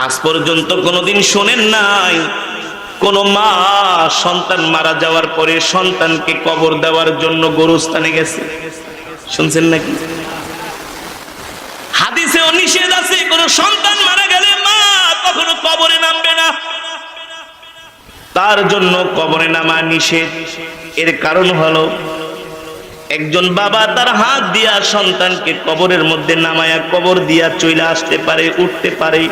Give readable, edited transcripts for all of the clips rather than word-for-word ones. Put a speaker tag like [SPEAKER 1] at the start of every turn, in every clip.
[SPEAKER 1] আজ পর্যন্ত কোনোদিন শোনেন নাই কোন মা সন্তান মারা যাওয়ার পরে সন্তানকে কবর দেওয়ার জন্য গোরস্থানে গেছে? শুনছেন নাকি? হাদিসেও নিষেধ আছে, কোন সন্তান মারা গেলে মা কখনো কবরে নামবে না, তার জন্য কবরে নামা নিষেধ। এর কারণ হলো একজন বাবা তার হাত দিয়া সন্তানকে কবরের মধ্যে নামায়া কবর দিয়া চলে আসতে পারে, উঠতে পারে।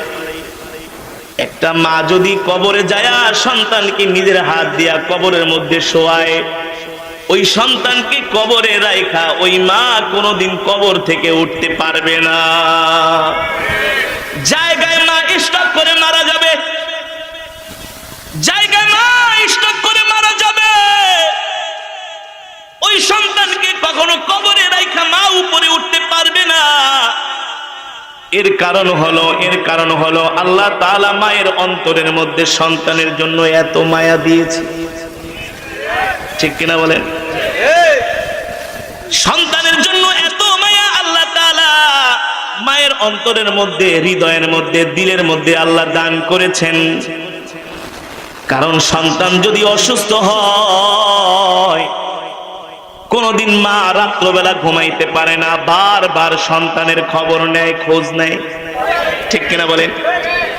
[SPEAKER 1] একটা মা যদি কবরে যায় সন্তানকে নিজের হাত দিয়া কবরের মধ্যে শোয়ায়, ওই সন্তানকে কবরে রাখা ওই মা কোনোদিন কবর থেকে উঠতে পারবে না। জায়গায় মা স্ট্রোক করে মারা যাবে, জায়গায় মা স্ট্রোক করে মারা যাবে। ওই সন্তানকে কখনো কবরে রাখা মা উপরে উঠতে পারবে না। এর কারণ হলো আল্লাহ তাআলা মায়ের অন্তরের মধ্যে সন্তানের জন্য এত মায়া দিয়েছে। ঠিক কিনা বলেন? সন্তানের জন্য এত মায়া আল্লাহ তাআলা মায়ের অন্তরের মধ্যে, হৃদয়ের মধ্যে, দিলের মধ্যে আল্লাহ দান করেছেন। কারণ সন্তান যদি অসুস্থ হয়, কোনদিন মা রাত্রবেলা ঘুমাইতে পারে না, বারবার সন্তানের খবর নেয়, খোঁজ নেয়। ঠিক কিনা বলেন?